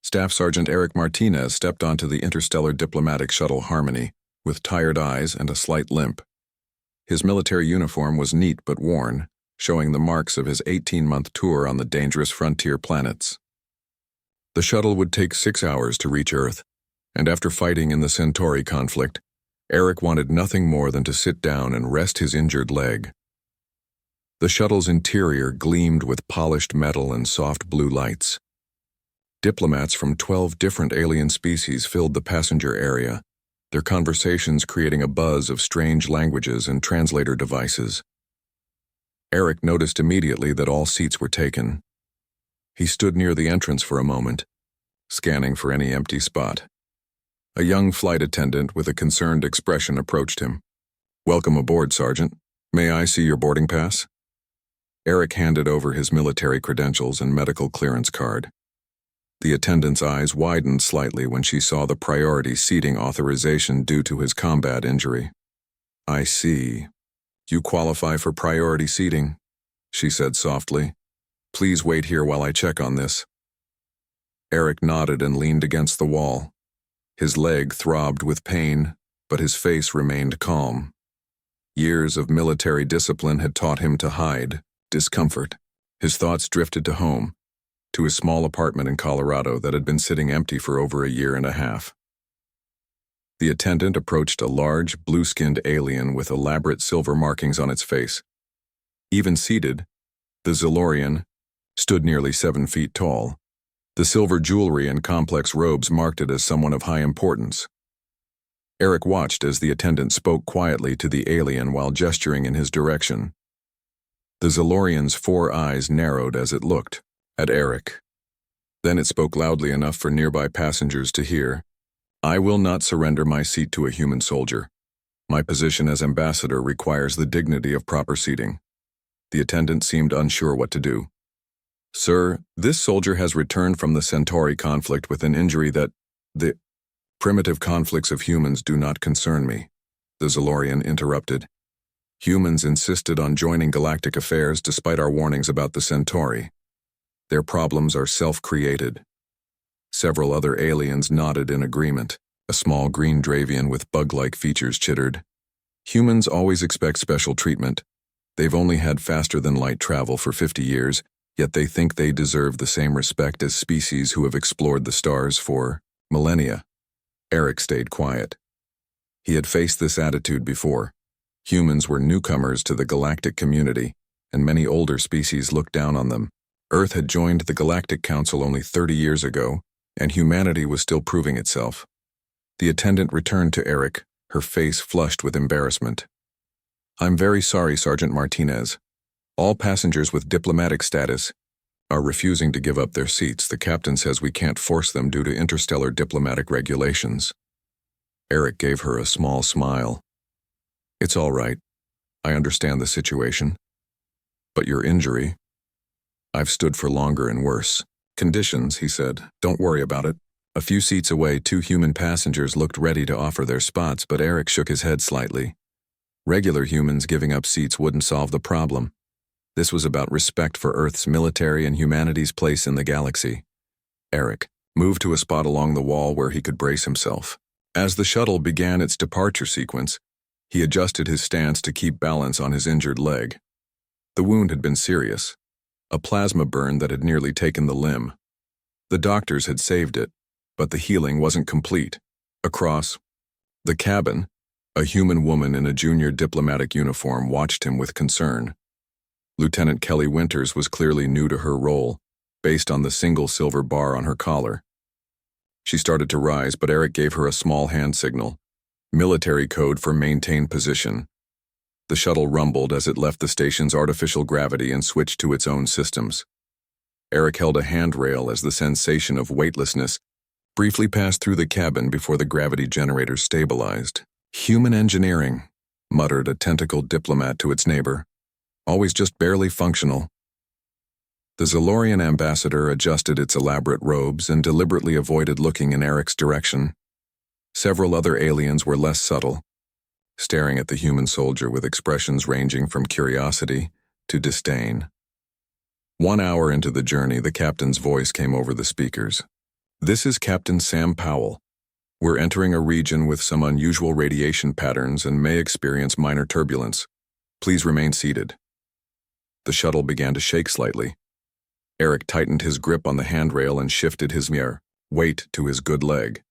Staff Sergeant Eric Martinez stepped onto the interstellar diplomatic shuttle Harmony, with tired eyes and a slight limp. His military uniform was neat but worn, showing the marks of his 18-month tour on the dangerous frontier planets. The shuttle would take 6 hours to reach Earth, and after fighting in the Centauri conflict, Eric wanted nothing more than to sit down and rest his injured leg. The shuttle's interior gleamed with polished metal and soft blue lights. Diplomats from 12 different alien species filled the passenger area, their conversations creating a buzz of strange languages and translator devices. Eric noticed immediately that all seats were taken. He stood near the entrance for a moment, scanning for any empty spot. A young flight attendant with a concerned expression approached him. "Welcome aboard, Sergeant. May I see your boarding pass?" Eric handed over his military credentials and medical clearance card. The attendant's eyes widened slightly when she saw the priority seating authorization due to his combat injury. "I see. You qualify for priority seating," she said softly. "Please wait here while I check on this." Eric nodded and leaned against the wall. His leg throbbed with pain, but his face remained calm. Years of military discipline had taught him to hide discomfort. His thoughts drifted to home, to his small apartment in Colorado that had been sitting empty for over a year and a half. The attendant approached a large, blue-skinned alien with elaborate silver markings on its face. Even seated, the Zilorian stood nearly 7 feet tall. The silver jewelry and complex robes marked it as someone of high importance. Eric watched as the attendant spoke quietly to the alien while gesturing in his direction. The Zilorian's 4 eyes narrowed as it looked at Eric. Then it spoke loudly enough for nearby passengers to hear. "I will not surrender my seat to a human soldier. My position as ambassador requires the dignity of proper seating." The attendant seemed unsure what to do. "Sir, this soldier has returned from the Centauri conflict with an injury that the primitive conflicts of humans do not concern me," the Zilorian interrupted. "Humans insisted on joining galactic affairs despite our warnings about the Centauri. Their problems are self-created." Several other aliens nodded in agreement. A small green Dravian with bug-like features chittered. "Humans always expect special treatment. They've only had faster-than-light travel for 50 years, yet they think they deserve the same respect as species who have explored the stars for millennia." Eric stayed quiet. He had faced this attitude before. Humans were newcomers to the galactic community, and many older species looked down on them. Earth had joined the Galactic Council only 30 years ago, and humanity was still proving itself. The attendant returned to Eric, her face flushed with embarrassment. "I'm very sorry, Sergeant Martinez. All passengers with diplomatic status are refusing to give up their seats. The captain says we can't force them due to interstellar diplomatic regulations." Eric gave her a small smile. "It's all right. I understand the situation. But your injury, I've stood for longer and worse conditions," he said. "Don't worry about it." A few seats away, 2 human passengers looked ready to offer their spots, but Eric shook his head slightly. Regular humans giving up seats wouldn't solve the problem. This was about respect for Earth's military and humanity's place in the galaxy. Eric moved to a spot along the wall where he could brace himself. As the shuttle began its departure sequence, he adjusted his stance to keep balance on his injured leg. The wound had been serious, a plasma burn that had nearly taken the limb. The doctors had saved it, but the healing wasn't complete. Across the cabin, a human woman in a junior diplomatic uniform watched him with concern. Lieutenant Kelly Winters was clearly new to her role, based on the single silver bar on her collar. She started to rise, but Eric gave her a small hand signal, military code for maintain position. The shuttle rumbled as it left the station's artificial gravity and switched to its own systems. Eric held a handrail as the sensation of weightlessness briefly passed through the cabin before the gravity generators stabilized. "Human engineering," muttered a tentacled diplomat to its neighbor. "Always just barely functional." The Zilorian ambassador adjusted its elaborate robes and deliberately avoided looking in Eric's direction. Several other aliens were less subtle, staring at the human soldier with expressions ranging from curiosity to disdain. 1 hour into the journey, the captain's voice came over the speakers. This is Captain Sam Powell. We're entering a region with some unusual radiation patterns and may experience minor turbulence. Please remain seated. The shuttle began to shake slightly. Eric tightened his grip on the handrail and shifted his mere weight to his good leg.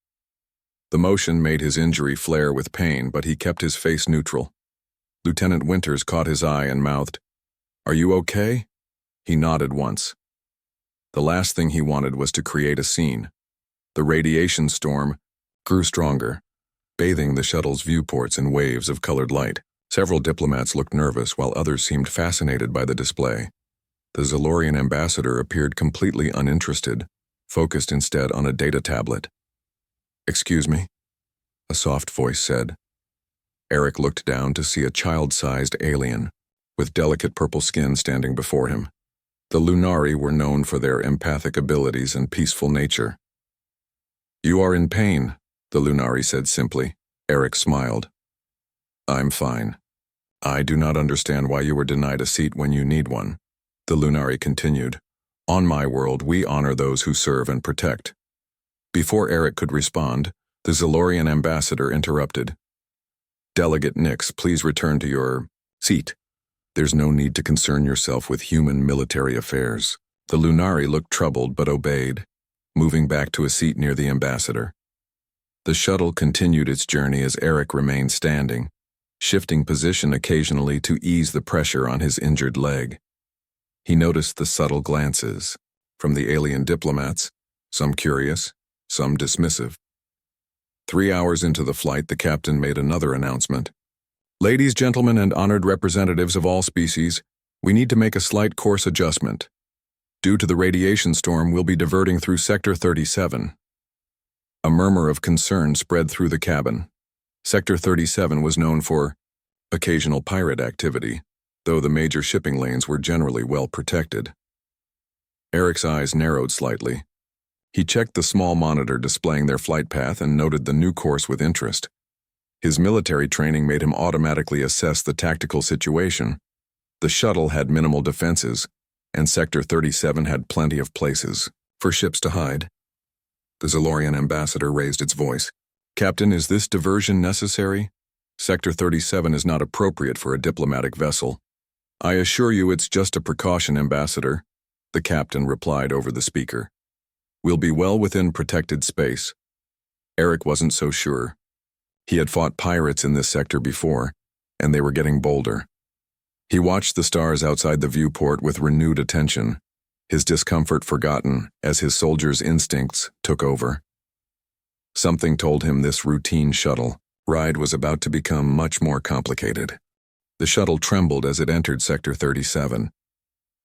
The motion made his injury flare with pain, but he kept his face neutral. Lieutenant Winters caught his eye and mouthed, "Are you okay?" He nodded once. The last thing he wanted was to create a scene. The radiation storm grew stronger, bathing the shuttle's viewports in waves of colored light. Several diplomats looked nervous while others seemed fascinated by the display. The Zalorian ambassador appeared completely uninterested, focused instead on a data tablet. "Excuse me," a soft voice said. Eric looked down to see a child-sized alien, with delicate purple skin standing before him. The Lunari were known for their empathic abilities and peaceful nature. "You are in pain," the Lunari said simply. Eric smiled. "I'm fine. I do not understand why you were denied a seat when you need one," the Lunari continued. "On my world, we honor those who serve and protect." Before Eric could respond, the Zalorian ambassador interrupted. "Delegate Nix, please return to your seat. There's no need to concern yourself with human military affairs." The Lunari looked troubled but obeyed, moving back to a seat near the ambassador. The shuttle continued its journey as Eric remained standing, shifting position occasionally to ease the pressure on his injured leg. He noticed the subtle glances from the alien diplomats, some curious, some dismissive. 3 hours into the flight, the captain made another announcement. "Ladies, gentlemen, and honored representatives of all species, we need to make a slight course adjustment. Due to the radiation storm, we'll be diverting through Sector 37. A murmur of concern spread through the cabin. Sector 37 was known for occasional pirate activity, though the major shipping lanes were generally well protected. Eric's eyes narrowed slightly. He checked the small monitor displaying their flight path and noted the new course with interest. His military training made him automatically assess the tactical situation. The shuttle had minimal defenses, and Sector 37 had plenty of places for ships to hide. The Zalorian ambassador raised its voice. "Captain, is this diversion necessary? Sector 37 is not appropriate for a diplomatic vessel." "I assure you it's just a precaution, Ambassador," the captain replied over the speaker. "We'll be well within protected space." Eric wasn't so sure. He had fought pirates in this sector before, and they were getting bolder. He watched the stars outside the viewport with renewed attention, his discomfort forgotten as his soldier's instincts took over. Something told him this routine shuttle ride was about to become much more complicated. The shuttle trembled as it entered Sector 37.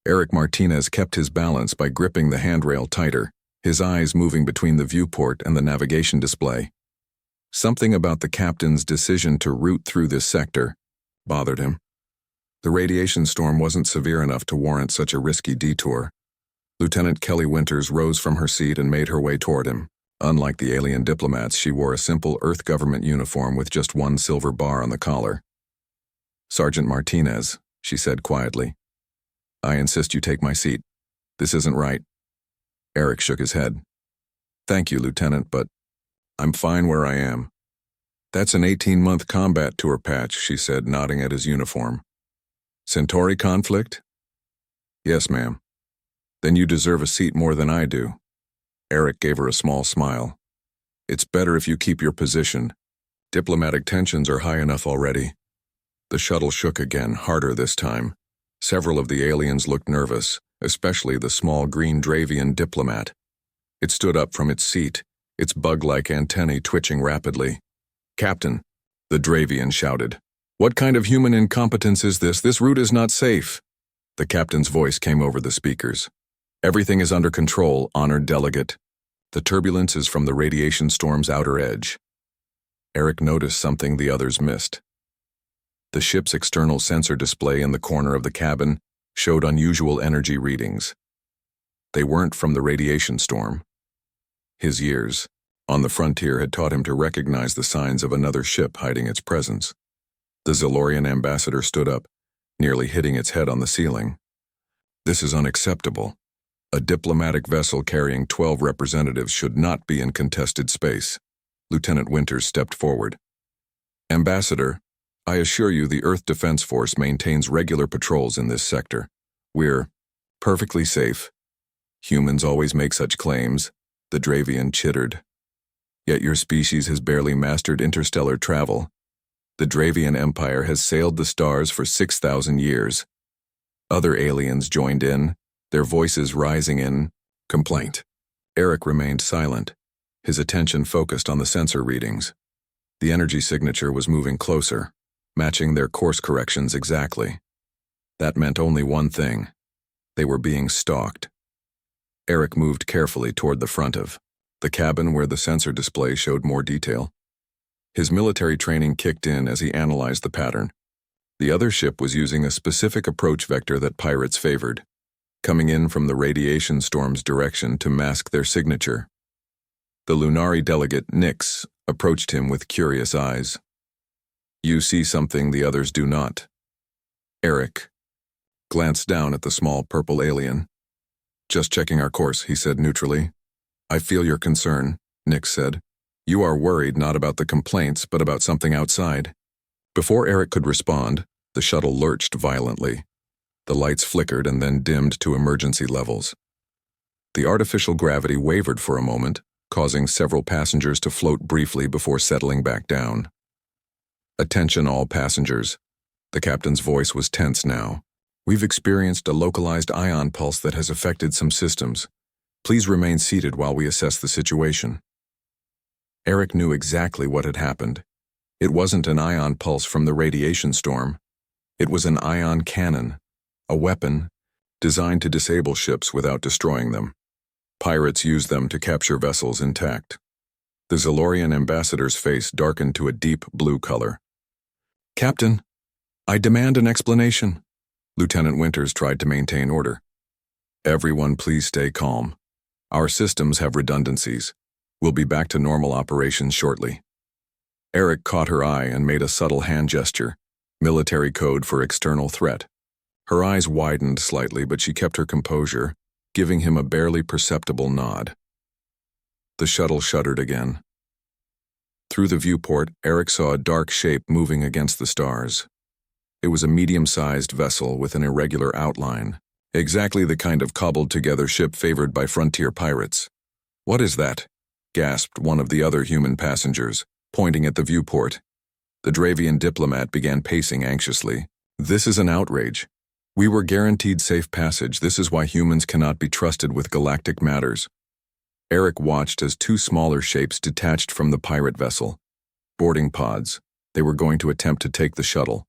Eric Martinez kept his balance by gripping the handrail tighter, his eyes moving between the viewport and the navigation display. Something about the captain's decision to route through this sector bothered him. The radiation storm wasn't severe enough to warrant such a risky detour. Lieutenant Kelly Winters rose from her seat and made her way toward him. Unlike the alien diplomats, she wore a simple Earth government uniform with just one silver bar on the collar. "Sergeant Martinez," she said quietly, "I insist you take my seat. This isn't right." Eric shook his head. "Thank you, Lieutenant, but I'm fine where I am." "That's an 18-month combat tour patch," she said, nodding at his uniform. "Centauri conflict?" "Yes, ma'am." "Then you deserve a seat more than I do." Eric gave her a small smile. "It's better if you keep your position. Diplomatic tensions are high enough already." The shuttle shook again, harder this time. Several of the aliens looked nervous, especially the small green Dravian diplomat. It stood up from its seat, its bug-like antennae twitching rapidly. "Captain," the Dravian shouted. "What kind of human incompetence is this? This route is not safe." The captain's voice came over the speakers. "Everything is under control, honored delegate. The turbulence is from the radiation storm's outer edge." Eric noticed something the others missed. The ship's external sensor display in the corner of the cabin showed unusual energy readings. They weren't from the radiation storm. His years on the frontier had taught him to recognize the signs of another ship hiding its presence. The Zalorian ambassador stood up, nearly hitting its head on the ceiling. "This is unacceptable. A diplomatic vessel carrying 12 representatives should not be in contested space. Lieutenant Winters stepped forward. Ambassador, I assure you the Earth Defense Force maintains regular patrols in this sector. We're perfectly safe. Humans always make such claims, the Dravian chittered. Yet your species has barely mastered interstellar travel. The Dravian Empire has sailed the stars for 6,000 years. Other aliens joined in, their voices rising in complaint. Eric remained silent, his attention focused on the sensor readings. The energy signature was moving closer, matching their course corrections exactly. That meant only one thing. They were being stalked. Eric moved carefully toward the front of the cabin where the sensor display showed more detail. His military training kicked in as he analyzed the pattern. The other ship was using a specific approach vector that pirates favored, coming in from the radiation storm's direction to mask their signature. The Lunari delegate, Nix, approached him with curious eyes. You see something the others do not. Eric glanced down at the small purple alien. Just checking our course, he said neutrally. I feel your concern, Nix said. You are worried not about the complaints, but about something outside. Before Eric could respond, the shuttle lurched violently. The lights flickered and then dimmed to emergency levels. The artificial gravity wavered for a moment, causing several passengers to float briefly before settling back down. Attention all passengers. The captain's voice was tense now. We've experienced a localized ion pulse that has affected some systems. Please remain seated while we assess the situation. Eric knew exactly what had happened. It wasn't an ion pulse from the radiation storm. It was an ion cannon, a weapon designed to disable ships without destroying them. Pirates used them to capture vessels intact. The Zalorian ambassador's face darkened to a deep blue color. Captain, I demand an explanation. Lieutenant Winters tried to maintain order. Everyone please stay calm. Our systems have redundancies. We'll be back to normal operations shortly. Eric caught her eye and made a subtle hand gesture, military code for external threat. Her eyes widened slightly, but she kept her composure, giving him a barely perceptible nod. The shuttle shuddered again. Through the viewport, Eric saw a dark shape moving against the stars. It was a medium-sized vessel with an irregular outline, exactly the kind of cobbled-together ship favored by frontier pirates. What is that? Gasped one of the other human passengers, pointing at the viewport. The Dravian diplomat began pacing anxiously. This is an outrage. We were guaranteed safe passage. This is why humans cannot be trusted with galactic matters. Eric watched as two smaller shapes detached from the pirate vessel. Boarding pods. They were going to attempt to take the shuttle.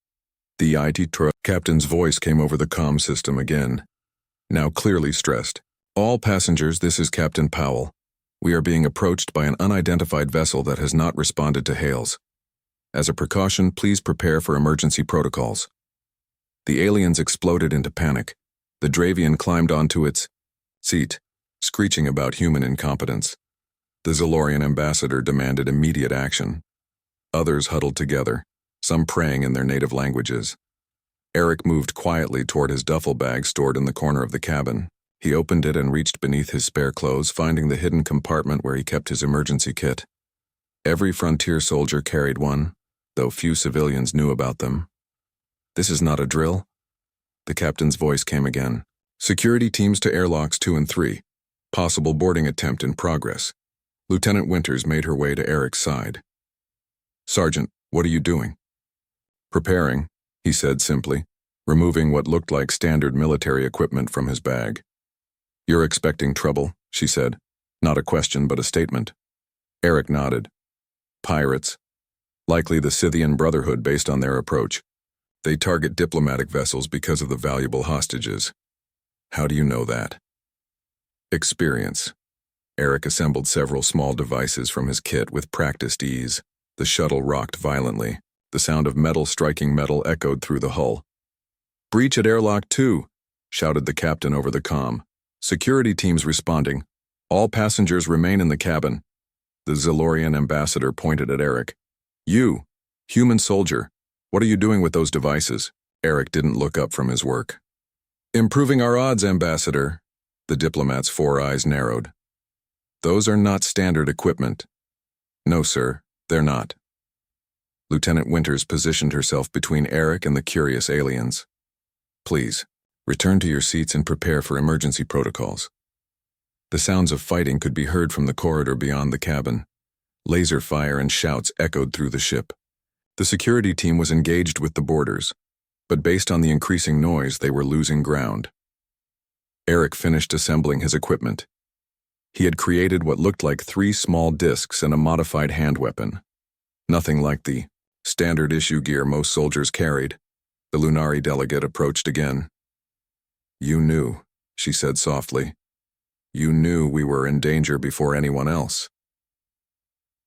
The captain's voice came over the comm system again, now clearly stressed. All passengers, this is Captain Powell. We are being approached by an unidentified vessel that has not responded to hails. As a precaution, please prepare for emergency protocols. The aliens exploded into panic. The Dravian climbed onto its seat, screeching about human incompetence. The Zalorian ambassador demanded immediate action. Others huddled together, some praying in their native languages. Eric moved quietly toward his duffel bag stored in the corner of the cabin. He opened it and reached beneath his spare clothes, finding the hidden compartment where he kept his emergency kit. Every frontier soldier carried one, though few civilians knew about them. This is not a drill. The captain's voice came again. Security teams to airlocks 2 and 3. Possible boarding attempt in progress. Lieutenant Winters made her way to Eric's side. Sergeant, what are you doing? Preparing, he said simply, removing what looked like standard military equipment from his bag. You're expecting trouble, she said. Not a question, but a statement. Eric nodded. Pirates. Likely the Scythian Brotherhood based on their approach. They target diplomatic vessels because of the valuable hostages. How do you know that? Experience. Eric assembled several small devices from his kit with practiced ease. The shuttle rocked violently. The sound of metal striking metal echoed through the hull. Breach at airlock 2, shouted the captain over the comm. Security teams responding. All passengers remain in the cabin. The Zalorian ambassador pointed at Eric. You, human soldier, what are you doing with those devices? Eric didn't look up from his work. Improving our odds, ambassador. The diplomat's four eyes narrowed. Those are not standard equipment. No, sir, they're not. Lieutenant Winters positioned herself between Eric and the curious aliens. Please, return to your seats and prepare for emergency protocols. The sounds of fighting could be heard from the corridor beyond the cabin. Laser fire and shouts echoed through the ship. The security team was engaged with the boarders, but based on the increasing noise, they were losing ground. Eric finished assembling his equipment. He had created what looked like 3 small discs and a modified hand weapon. Nothing like the standard issue gear most soldiers carried. The Lunari delegate approached again. You knew, she said softly. You knew we were in danger before anyone else.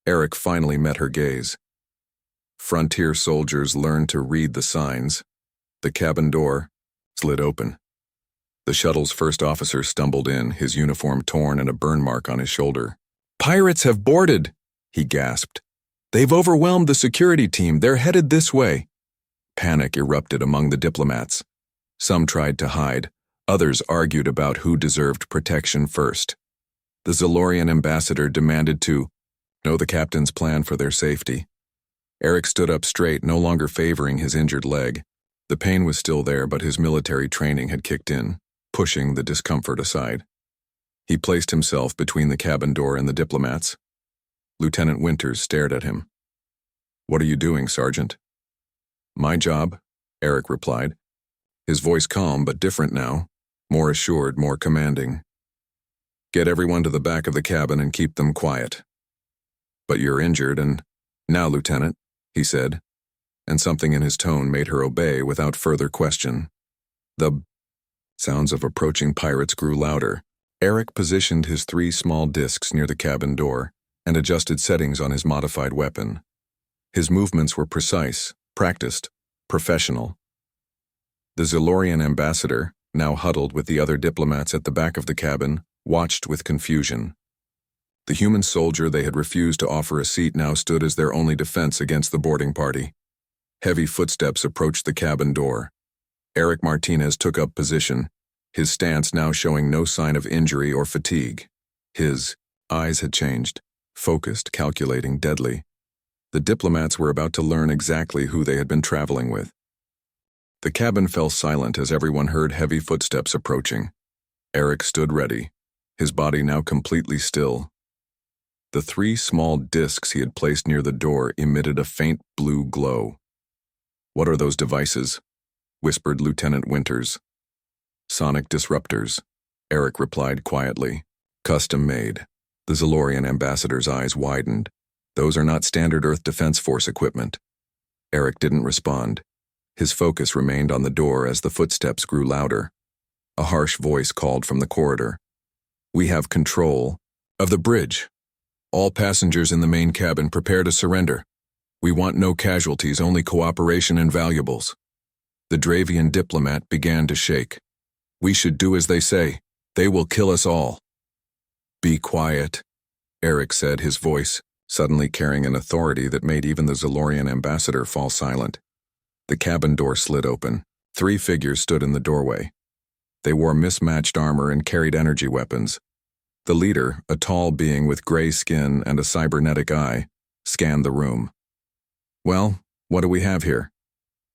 Eric finally met her gaze. Frontier soldiers learned to read the signs. The cabin door slid open. The shuttle's first officer stumbled in, his uniform torn and a burn mark on his shoulder. Pirates have boarded, he gasped. They've overwhelmed the security team. They're headed this way. Panic erupted among the diplomats. Some tried to hide. Others argued about who deserved protection first. The Zalorian ambassador demanded to know the captain's plan for their safety. Eric stood up straight, no longer favoring his injured leg. The pain was still there, but his military training had kicked in, pushing the discomfort aside. He placed himself between the cabin door and the diplomats. Lieutenant Winters stared at him. What are you doing, Sergeant? My job, Eric replied. His voice calm but different now, more assured, more commanding. Get everyone to the back of the cabin and keep them quiet. But you're injured and... Now, Lieutenant, he said, and something in his tone made her obey without further question. The sounds of approaching pirates grew louder. Eric positioned his 3 small discs near the cabin door and adjusted settings on his modified weapon. His movements were precise, practiced, professional. The Zalorian ambassador, now huddled with the other diplomats at the back of the cabin, watched with confusion. The human soldier they had refused to offer a seat now stood as their only defense against the boarding party. Heavy footsteps approached the cabin door. Eric Martinez took up position, his stance now showing no sign of injury or fatigue. His eyes had changed, focused, calculating, deadly. The diplomats were about to learn exactly who they had been traveling with. The cabin fell silent as everyone heard heavy footsteps approaching. Eric stood ready, his body now completely still. The 3 small discs he had placed near the door emitted a faint blue glow. What are those devices? Whispered Lieutenant Winters. Sonic disruptors, Eric replied quietly. Custom made. The Zalorian ambassador's eyes widened. Those are not standard Earth Defense Force equipment. Eric didn't respond. His focus remained on the door as the footsteps grew louder. A harsh voice called from the corridor. We have control of the bridge. All passengers in the main cabin prepare to surrender. We want no casualties, only cooperation and valuables. The Dravian diplomat began to shake. We should do as they say. They will kill us all. Be quiet, Eric said, his voice suddenly carrying an authority that made even the Zalorian ambassador fall silent. The cabin door slid open. 3 figures stood in the doorway. They wore mismatched armor and carried energy weapons. The leader, a tall being with gray skin and a cybernetic eye, scanned the room. Well, what do we have here?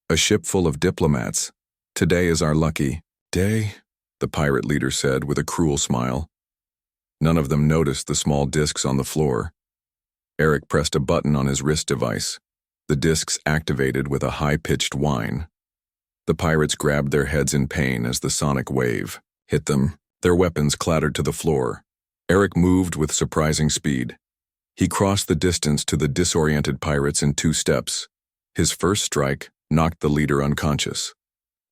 A ship full of diplomats. Today is our lucky day, the pirate leader said with a cruel smile. None of them noticed the small discs on the floor. Eric pressed a button on his wrist device. The discs activated with a high-pitched whine. The pirates grabbed their heads in pain as the sonic wave hit them. Their weapons clattered to the floor. Eric moved with surprising speed. He crossed the distance to the disoriented pirates in 2 steps. His first strike knocked the leader unconscious.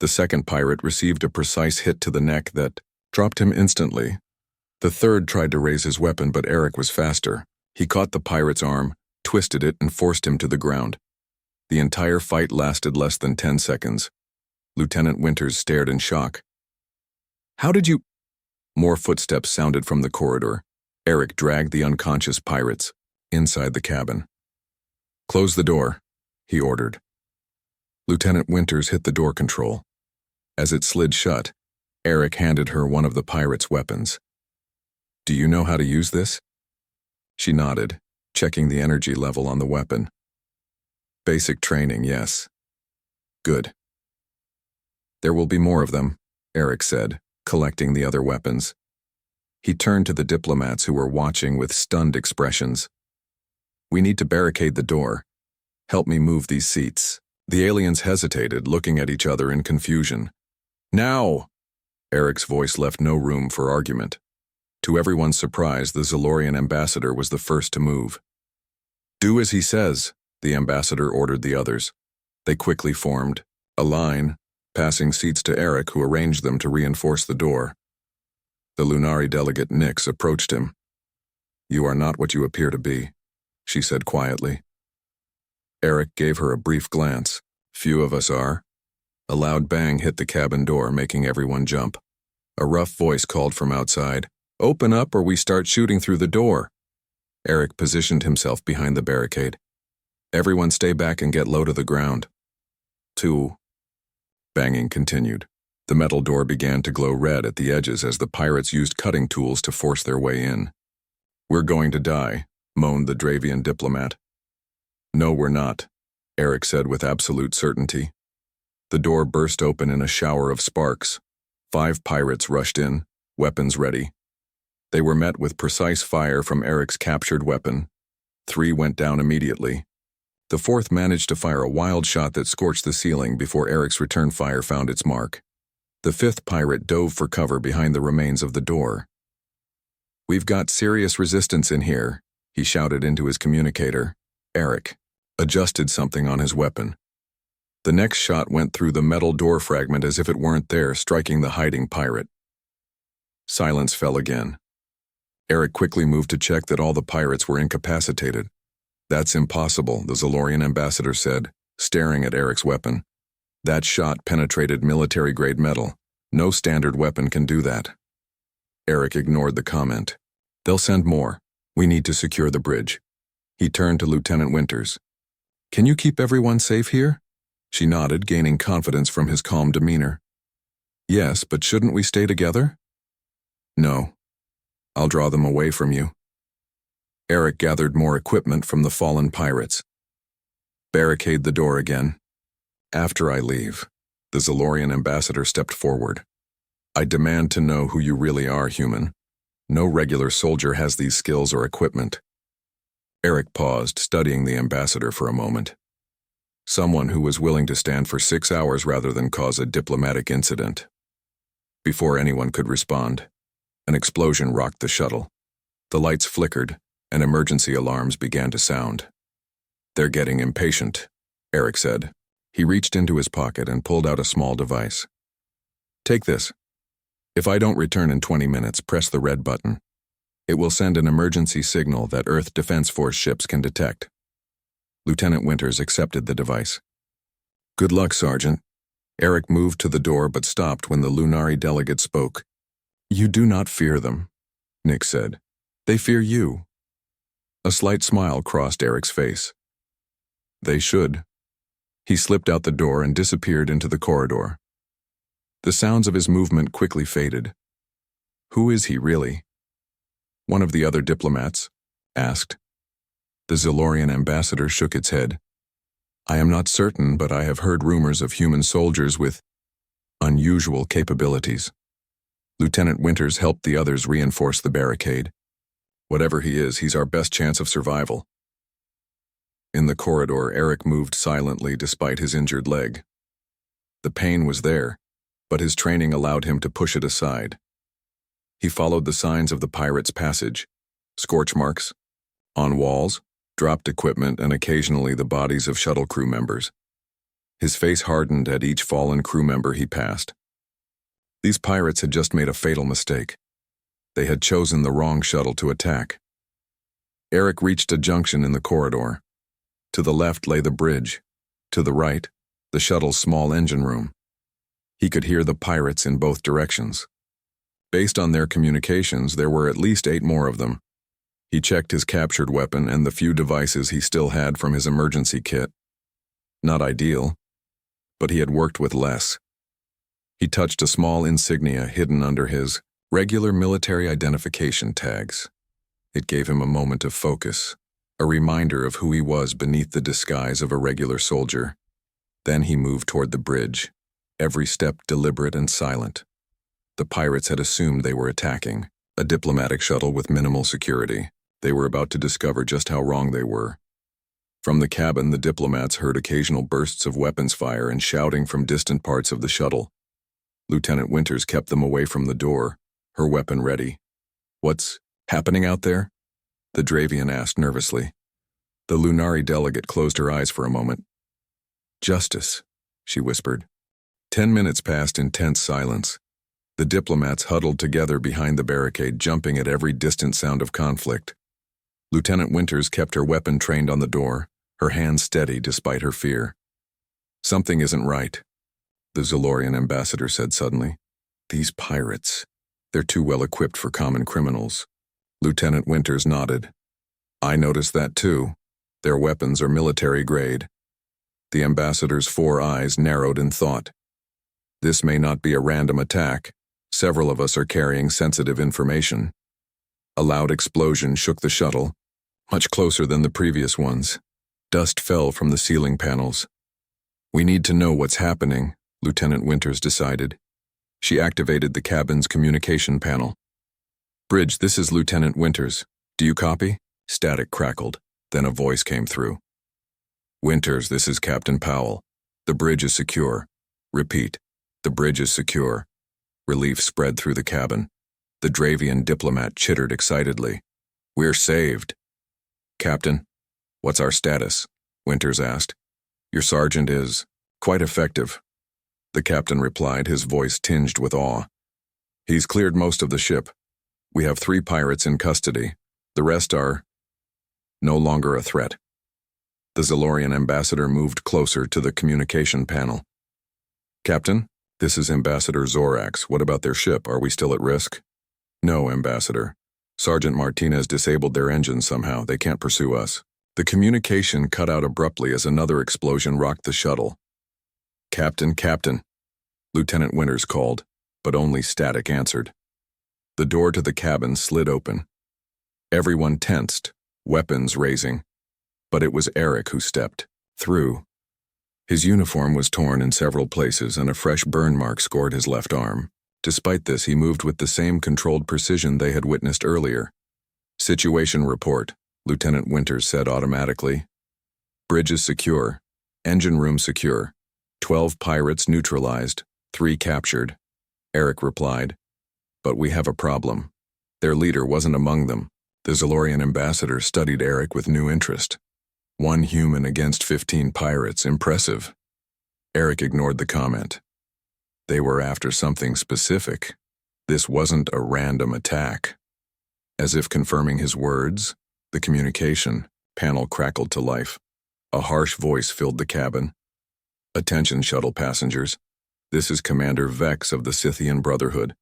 The second pirate received a precise hit to the neck that dropped him instantly. The third tried to raise his weapon, but Eric was faster. He caught the pirate's arm, twisted it, and forced him to the ground. The entire fight lasted less than 10 seconds. Lieutenant Winters stared in shock. How did you... More footsteps sounded from the corridor. Eric dragged the unconscious pirates inside the cabin. Close the door, he ordered. Lieutenant Winters hit the door control. As it slid shut, Eric handed her one of the pirate's weapons. Do you know how to use this? She nodded, checking the energy level on the weapon. Basic training, yes. Good. There will be more of them, Eric said, collecting the other weapons. He turned to the diplomats who were watching with stunned expressions. We need to barricade the door. Help me move these seats. The aliens hesitated, looking at each other in confusion. Now! Eric's voice left no room for argument. To everyone's surprise, the Zalorian ambassador was the first to move. Do as he says, the ambassador ordered the others. They quickly formed a line, passing seats to Eric, who arranged them to reinforce the door. The Lunari delegate Nyx approached him. You are not what you appear to be, she said quietly. Eric gave her a brief glance. Few of us are. A loud bang hit the cabin door, making everyone jump. A rough voice called from outside, Open up or we start shooting through the door. Eric positioned himself behind the barricade. Everyone stay back and get low to the ground. 2. Banging continued. The metal door began to glow red at the edges as the pirates used cutting tools to force their way in. We're going to die, moaned the Dravian diplomat. No, we're not, Eric said with absolute certainty. The door burst open in a shower of sparks. 5 pirates rushed in, weapons ready. They were met with precise fire from Eric's captured weapon. 3 went down immediately. The 4th managed to fire a wild shot that scorched the ceiling before Eric's return fire found its mark. The 5th pirate dove for cover behind the remains of the door. We've got serious resistance in here, he shouted into his communicator. Eric adjusted something on his weapon. The next shot went through the metal door fragment as if it weren't there, striking the hiding pirate. Silence fell again. Eric quickly moved to check that all the pirates were incapacitated. That's impossible, the Zalorian ambassador said, staring at Eric's weapon. That shot penetrated military-grade metal. No standard weapon can do that. Eric ignored the comment. They'll send more. We need to secure the bridge. He turned to Lieutenant Winters. Can you keep everyone safe here? She nodded, gaining confidence from his calm demeanor. Yes, but shouldn't we stay together? No. I'll draw them away from you. Eric gathered more equipment from the fallen pirates. Barricade the door again. After I leave, the Zalorian ambassador stepped forward. I demand to know who you really are, human. No regular soldier has these skills or equipment. Eric paused, studying the ambassador for a moment. Someone who was willing to stand for 6 hours rather than cause a diplomatic incident. Before anyone could respond, an explosion rocked the shuttle. The lights flickered, and emergency alarms began to sound. They're getting impatient, Eric said. He reached into his pocket and pulled out a small device. Take this. If I don't return in 20 minutes, press the red button. It will send an emergency signal that Earth Defense Force ships can detect. Lieutenant Winters accepted the device. Good luck, Sergeant. Eric moved to the door but stopped when the Lunari delegate spoke. You do not fear them, Nyx said. They fear you. A slight smile crossed Eric's face. They should. He slipped out the door and disappeared into the corridor. The sounds of his movement quickly faded. Who is he really? One of the other diplomats asked. The Zalorian ambassador shook its head. I am not certain, but I have heard rumors of human soldiers with unusual capabilities. Lieutenant Winters helped the others reinforce the barricade. Whatever he is, he's our best chance of survival. In the corridor, Eric moved silently despite his injured leg. The pain was there, but his training allowed him to push it aside. He followed the signs of the pirates' passage, scorch marks, on walls, dropped equipment, and occasionally the bodies of shuttle crew members. His face hardened at each fallen crew member he passed. These pirates had just made a fatal mistake. They had chosen the wrong shuttle to attack. Eric reached a junction in the corridor. To the left lay the bridge. To the right, the shuttle's small engine room. He could hear the pirates in both directions. Based on their communications, there were at least 8 more of them. He checked his captured weapon and the few devices he still had from his emergency kit. Not ideal, but he had worked with less. He touched a small insignia hidden under his regular military identification tags. It gave him a moment of focus, a reminder of who he was beneath the disguise of a regular soldier. Then he moved toward the bridge, every step deliberate and silent. The pirates had assumed they were attacking, a diplomatic shuttle with minimal security. They were about to discover just how wrong they were. From the cabin, the diplomats heard occasional bursts of weapons fire and shouting from distant parts of the shuttle. Lieutenant Winters kept them away from the door, her weapon ready. "What's happening out there?" the Dravian asked nervously. The Lunari delegate closed her eyes for a moment. "Justice," she whispered. 10 minutes passed in tense silence. The diplomats huddled together behind the barricade, jumping at every distant sound of conflict. Lieutenant Winters kept her weapon trained on the door, her hand steady despite her fear. "Something isn't right," the Zolorian ambassador said suddenly. "These pirates, they're too well equipped for common criminals." Lieutenant Winters nodded. "I noticed that too. Their weapons are military grade." The ambassador's 4 eyes narrowed in thought. "This may not be a random attack. Several of us are carrying sensitive information." A loud explosion shook the shuttle, much closer than the previous ones. Dust fell from the ceiling panels. "We need to know what's happening," Lieutenant Winters decided. She activated the cabin's communication panel. "Bridge, this is Lieutenant Winters. Do you copy?" Static crackled. Then a voice came through. "Winters, this is Captain Powell. The bridge is secure. Repeat, the bridge is secure." Relief spread through the cabin. The Dravian diplomat chittered excitedly. "We're saved." "Captain, what's our status?" Winters asked. "Your sergeant is quite effective." The captain replied, his voice tinged with awe. "He's cleared most of the ship. We have 3 pirates in custody. The rest are no longer a threat." The Zolorian ambassador moved closer to the communication panel. "Captain, this is Ambassador Zorax. What about their ship? Are we still at risk?" "No, Ambassador. Sergeant Martinez disabled their engines somehow. They can't pursue us." The communication cut out abruptly as another explosion rocked the shuttle. Captain," Lieutenant Winters called, but only static answered. The door to the cabin slid open. Everyone tensed, weapons raising. But it was Eric who stepped through. His uniform was torn in several places and a fresh burn mark scored his left arm. Despite this, he moved with the same controlled precision they had witnessed earlier. "Situation report," Lieutenant Winters said automatically. "Bridge is secure. Engine room secure. 12 pirates neutralized, 3 captured." Eric replied. "But we have a problem. Their leader wasn't among them." The Zolorian ambassador studied Eric with new interest. 1 human against 15 pirates, impressive. Eric ignored the comment. They were after something specific. This wasn't a random attack. As if confirming his words, the communication panel crackled to life. A harsh voice filled the cabin. "Attention, shuttle passengers. This is Commander Vex of the Scythian Brotherhood.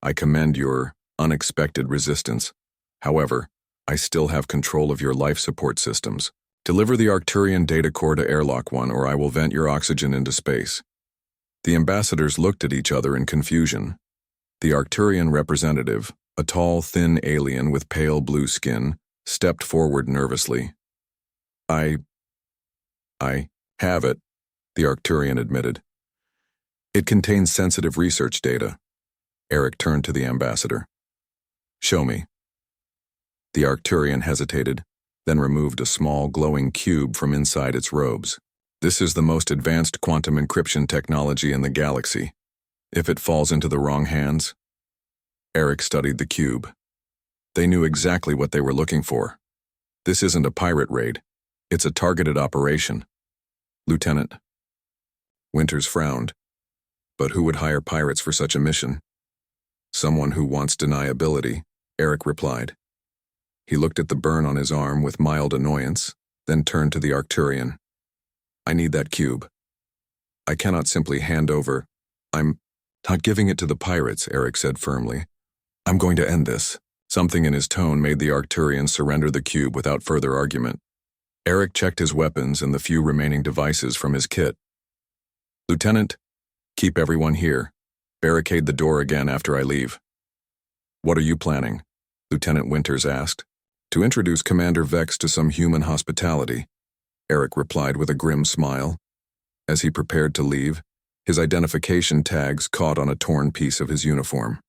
I commend your unexpected resistance. However, I still have control of your life support systems. Deliver the Arcturian data core to Airlock 1 or I will vent your oxygen into space." The ambassadors looked at each other in confusion. The Arcturian representative, a tall, thin alien with pale blue skin, stepped forward nervously. I have it," the Arcturian admitted. "It contains sensitive research data." Eric turned to the ambassador. "Show me." The Arcturian hesitated, then removed a small, glowing cube from inside its robes. "This is the most advanced quantum encryption technology in the galaxy. If it falls into the wrong hands..." Eric studied the cube. They knew exactly what they were looking for. This isn't a pirate raid. It's a targeted operation. "Lieutenant." Winters frowned. But who would hire pirates for such a mission? "Someone who wants deniability," Eric replied. He looked at the burn on his arm with mild annoyance, then turned to the Arcturian. "I need that cube. I cannot simply hand over. I'm not giving it to the pirates," Eric said firmly. "I'm going to end this." Something in his tone made the Arcturian surrender the cube without further argument. Eric checked his weapons and the few remaining devices from his kit. "Lieutenant, keep everyone here. Barricade the door again after I leave. What are you planning? Lieutenant Winters asked. To introduce Commander Vex to some human hospitality, Eric replied with a grim smile. As he prepared to leave, his identification tags caught on a torn piece of his uniform.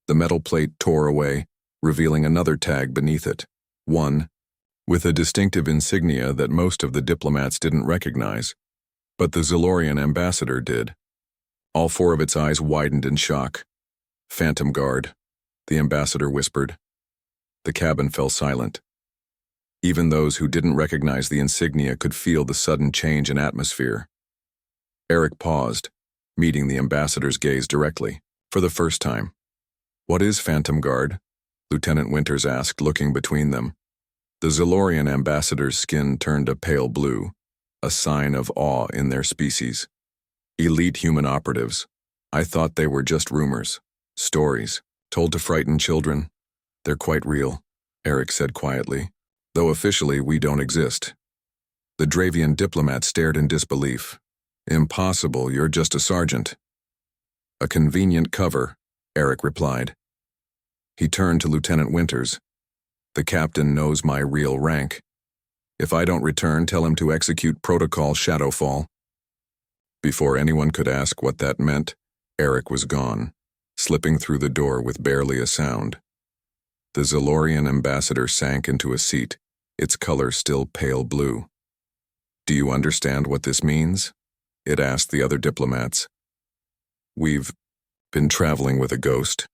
The metal plate tore away, revealing another tag beneath it, one with a distinctive insignia that most of the diplomats didn't recognize, but the Zilorian ambassador did. All four of its eyes widened in shock. Phantom Guard, the ambassador whispered. The cabin fell silent. Even those who didn't recognize the insignia could feel the sudden change in atmosphere. Eric paused, meeting the ambassador's gaze directly, for the first time. What is Phantom Guard? Lieutenant Winters asked, looking between them. The Zilorian ambassador's skin turned a pale blue, a sign of awe in their species. Elite human operatives. I thought they were just rumors, stories, told to frighten children. They're quite real, Eric said quietly, though officially we don't exist. The Dravian diplomat stared in disbelief. Impossible, you're just a sergeant. A convenient cover, Eric replied. He turned to Lieutenant Winters. The captain knows my real rank. If I don't return, tell him to execute Protocol Shadowfall. Before anyone could ask what that meant, Eric was gone, slipping through the door with barely a sound. The Zilorian ambassador sank into a seat, its color still pale blue. Do you understand what this means? It asked the other diplomats. We've been traveling with a ghost.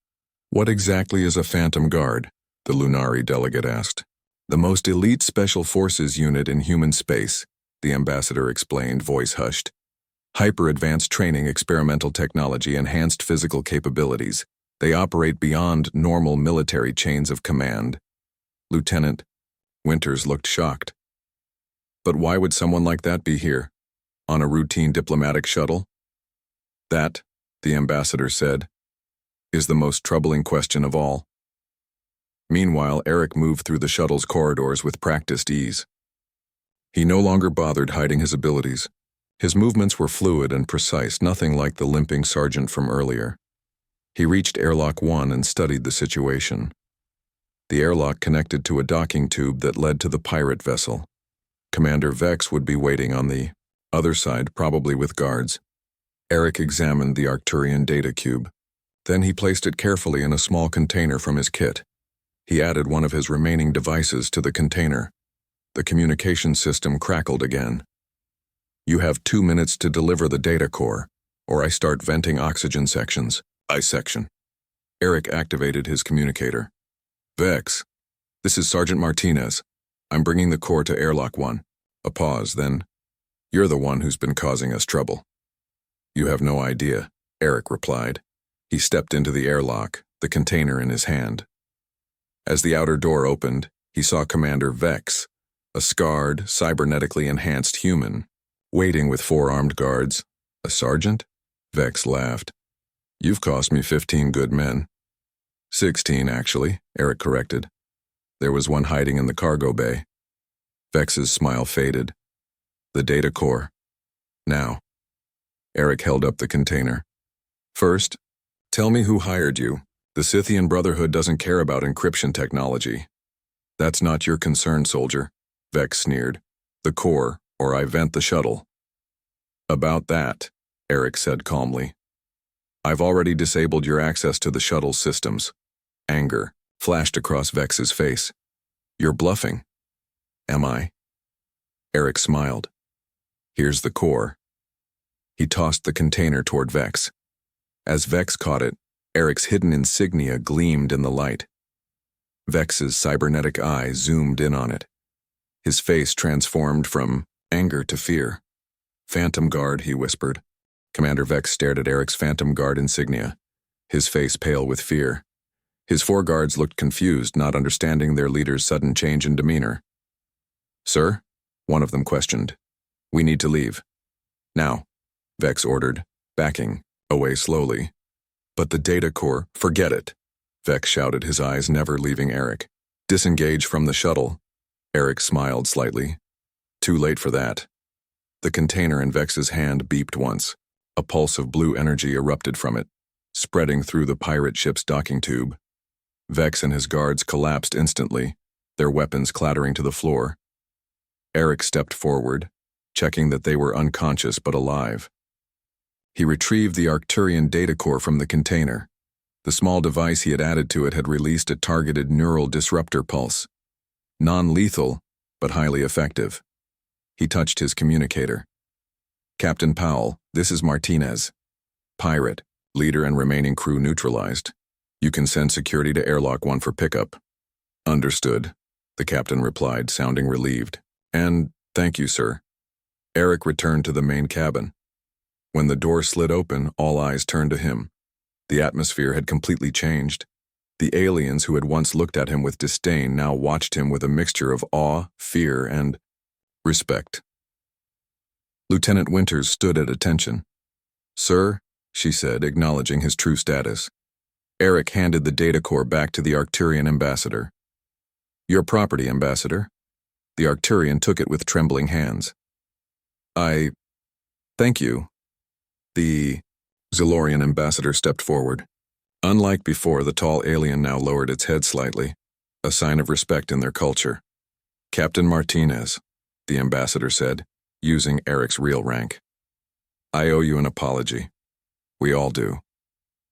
What exactly is a Phantom Guard? The Lunari delegate asked. The most elite special forces unit in human space, the ambassador explained, voice hushed. Hyper-advanced training, experimental technology, enhanced physical capabilities. They operate beyond normal military chains of command. Lieutenant Winters looked shocked. But why would someone like that be here? On a routine diplomatic shuttle? That, the ambassador said, is the most troubling question of all. Meanwhile, Eric moved through the shuttle's corridors with practiced ease. He no longer bothered hiding his abilities. His movements were fluid and precise, nothing like the limping sergeant from earlier. He reached Airlock 1 and studied the situation. The airlock connected to a docking tube that led to the pirate vessel. Commander Vex would be waiting on the other side, probably with guards. Eric examined the Arcturian data cube. Then he placed it carefully in a small container from his kit. He added one of his remaining devices to the container. The communication system crackled again. You have 2 minutes to deliver the data core, or I start venting oxygen sections. Section. Eric activated his communicator. Vex, this is Sergeant Martinez. I'm bringing the core to Airlock 1. A pause, then. You're the one who's been causing us trouble. You have no idea, Eric replied. He stepped into the airlock, the container in his hand. As the outer door opened, he saw Commander Vex, a scarred, cybernetically enhanced human, waiting with 4 armed guards. A sergeant? Vex laughed. You've cost me 15 good men. 16, actually, Eric corrected. There was one hiding in the cargo bay. Vex's smile faded. The data core. Now. Eric held up the container. First, tell me who hired you. The Scythian Brotherhood doesn't care about encryption technology. That's not your concern, soldier, Vex sneered. The core, or I vent the shuttle. About that, Eric said calmly. I've already disabled your access to the shuttle's systems. Anger flashed across Vex's face. You're bluffing. Am I? Eric smiled. Here's the core. He tossed the container toward Vex. As Vex caught it, Eric's hidden insignia gleamed in the light. Vex's cybernetic eye zoomed in on it. His face transformed from anger to fear. Phantom Guard, he whispered. Commander Vex stared at Eric's Phantom Guard insignia, his face pale with fear. His 4 guards looked confused, not understanding their leader's sudden change in demeanor. Sir? One of them questioned. We need to leave. Now, Vex ordered, backing away slowly. But the data core, forget it, Vex shouted, his eyes never leaving Eric. Disengage from the shuttle. Eric smiled slightly. Too late for that. The container in Vex's hand beeped once. A pulse of blue energy erupted from it, spreading through the pirate ship's docking tube. Vex and his guards collapsed instantly, their weapons clattering to the floor. Eric stepped forward, checking that they were unconscious but alive. He retrieved the Arcturian data core from the container. The small device he had added to it had released a targeted neural disruptor pulse. Non-lethal, but highly effective. He touched his communicator. "Captain Powell, this is Martinez. Pirate, leader and remaining crew neutralized. You can send security to Airlock 1 for pickup." "Understood," the captain replied, sounding relieved. "And thank you, sir." Eric returned to the main cabin. When the door slid open, all eyes turned to him. The atmosphere had completely changed. The aliens who had once looked at him with disdain now watched him with a mixture of awe, fear, and respect. Lieutenant Winters stood at attention. "Sir," she said, acknowledging his true status. Eric handed the data core back to the Arcturian ambassador. "Your property, Ambassador." The Arcturian took it with trembling hands. Thank you." The Zilorian ambassador stepped forward. Unlike before, the tall alien now lowered its head slightly, a sign of respect in their culture. "Captain Martinez," the ambassador said, using Eric's real rank. "I owe you an apology. We all do."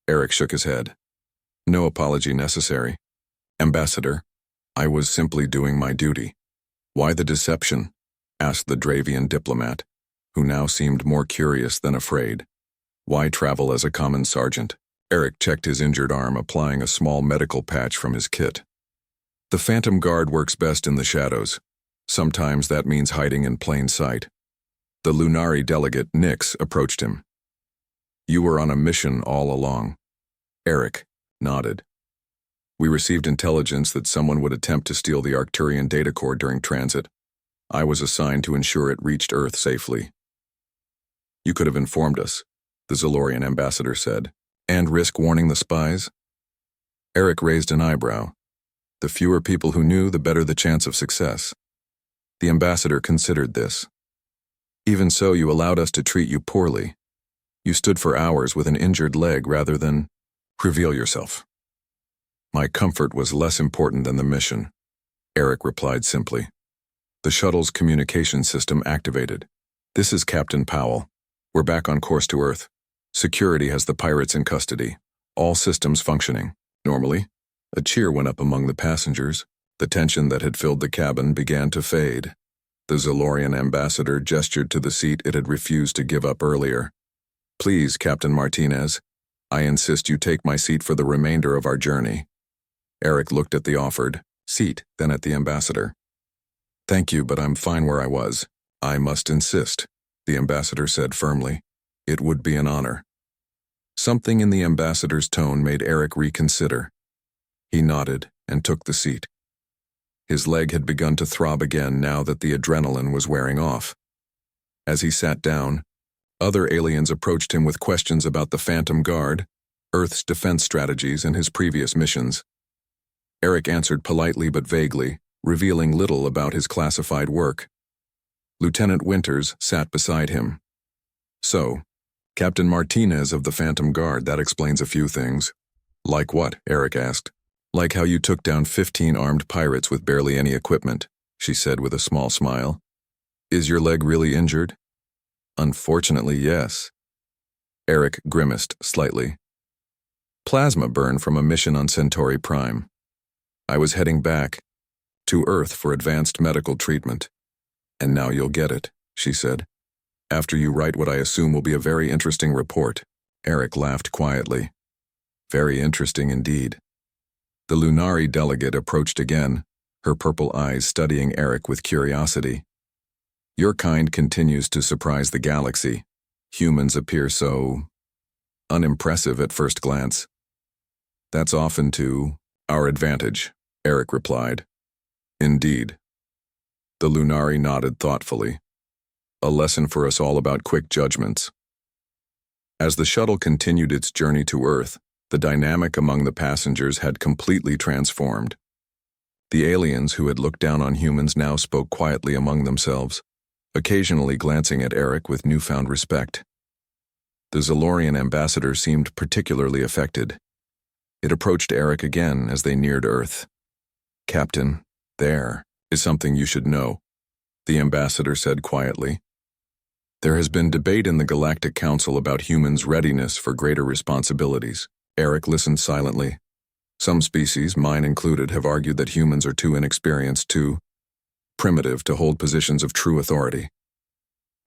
Eric shook his head. "No apology necessary. Ambassador, I was simply doing my duty." "Why the deception?" asked the Dravian diplomat, who now seemed more curious than afraid. "Why travel as a common sergeant?" Eric checked his injured arm, applying a small medical patch from his kit. "The Phantom Guard works best in the shadows. Sometimes that means hiding in plain sight." The Lunari delegate, Nix, approached him. "You were on a mission all along." Eric nodded. "We received intelligence that someone would attempt to steal the Arcturian data core during transit. I was assigned to ensure it reached Earth safely." "You could have informed us," the Zilorian ambassador said. "And risk warning the spies?" Eric raised an eyebrow. "The fewer people who knew, the better the chance of success." The ambassador considered this. "Even so, you allowed us to treat you poorly. You stood for hours with an injured leg rather than reveal yourself." "My comfort was less important than the mission," Eric replied simply. The shuttle's communication system activated. "This is Captain Powell. We're back on course to Earth. Security has the pirates in custody. All systems functioning normally." A cheer went up among the passengers. The tension that had filled the cabin began to fade. The Zilorian ambassador gestured to the seat it had refused to give up earlier. "Please, Captain Martinez, I insist you take my seat for the remainder of our journey." Eric looked at the offered seat, then at the ambassador. "Thank you, but I'm fine where I was." "I must insist," the ambassador said firmly. "It would be an honor." Something in the ambassador's tone made Eric reconsider. He nodded and took the seat. His leg had begun to throb again now that the adrenaline was wearing off. As he sat down, other aliens approached him with questions about the Phantom Guard, Earth's defense strategies, and his previous missions. Eric answered politely but vaguely, revealing little about his classified work. Lieutenant Winters sat beside him. "So, Captain Martinez of the Phantom Guard, that explains a few things." "Like what?" Eric asked. "Like how you took down 15 armed pirates with barely any equipment," she said with a small smile. "Is your leg really injured?" "Unfortunately, yes." Eric grimaced slightly. "Plasma burn from a mission on Centauri Prime. I was heading back to Earth for advanced medical treatment. And now you'll get it," she said. "After you write what I assume will be a very interesting report." Eric laughed quietly. "Very interesting indeed." The Lunari delegate approached again, her purple eyes studying Eric with curiosity. "Your kind continues to surprise the galaxy. Humans appear so unimpressive at first glance." "That's often to our advantage," Eric replied. "Indeed." The Lunari nodded thoughtfully. "A lesson for us all about quick judgments." As the shuttle continued its journey to Earth, the dynamic among the passengers had completely transformed. The aliens who had looked down on humans now spoke quietly among themselves, occasionally glancing at Eric with newfound respect. The Zalorian ambassador seemed particularly affected. It approached Eric again as they neared Earth. "Captain, there is something you should know," the ambassador said quietly. "There has been debate in the Galactic Council about humans' readiness for greater responsibilities." Eric listened silently. Some species, mine included, have argued that humans are too inexperienced, too primitive to hold positions of true authority.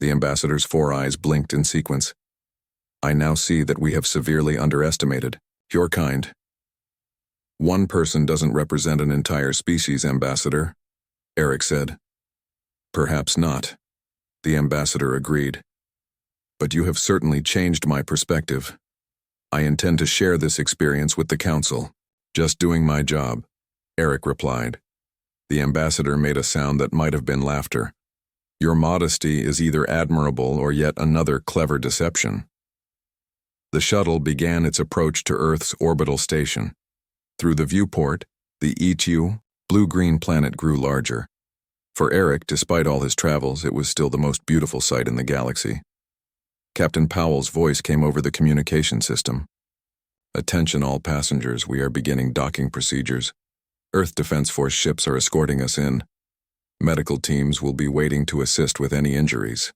The ambassador's 4 eyes blinked in sequence. "I now see that we have severely underestimated your kind." "One person doesn't represent an entire species, Ambassador," Eric said. "Perhaps not," the ambassador agreed. "But you have certainly changed my perspective. I intend to share this experience with the Council." "Just doing my job," Eric replied. The ambassador made a sound that might have been laughter. "Your modesty is either admirable or yet another clever deception." The shuttle began its approach to Earth's orbital station. Through the viewport, the HFY, blue-green planet grew larger. For Eric, despite all his travels, it was still the most beautiful sight in the galaxy. Captain Powell's voice came over the communication system. "Attention all passengers, we are beginning docking procedures. Earth Defense Force ships are escorting us in. Medical teams will be waiting to assist with any injuries."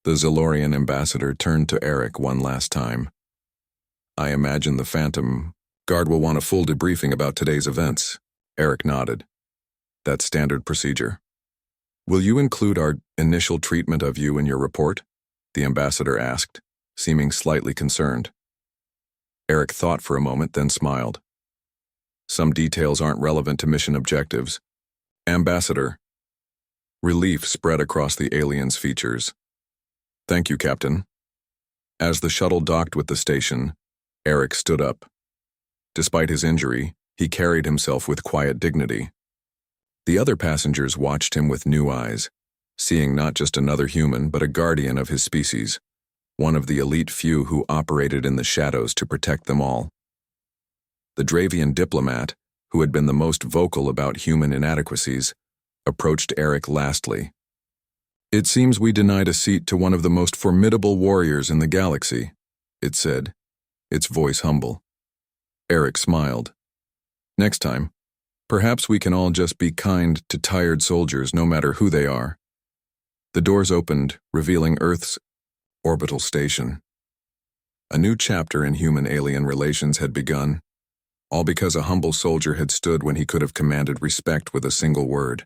The Zalorian ambassador turned to Eric one last time. "I imagine the Phantom Guard will want a full debriefing about today's events." Eric nodded. "That's standard procedure." "Will you include our initial treatment of you in your report?" the ambassador asked, seeming slightly concerned. Eric thought for a moment, then smiled. "Some details aren't relevant to mission objectives. Ambassador." Relief spread across the alien's features. "Thank you, Captain." As the shuttle docked with the station, Eric stood up. Despite his injury, he carried himself with quiet dignity. The other passengers watched him with new eyes, seeing not just another human but a guardian of his species, one of the elite few who operated in the shadows to protect them all. The Dravian diplomat, who had been the most vocal about human inadequacies, approached Eric lastly. "It seems we denied a seat to one of the most formidable warriors in the galaxy," it said, its voice humble. Eric smiled. "Next time, perhaps we can all just be kind to tired soldiers no matter who they are." The doors opened, revealing Earth's orbital station. A new chapter in human-alien relations had begun, all because a humble soldier had stood when he could have commanded respect with a single word.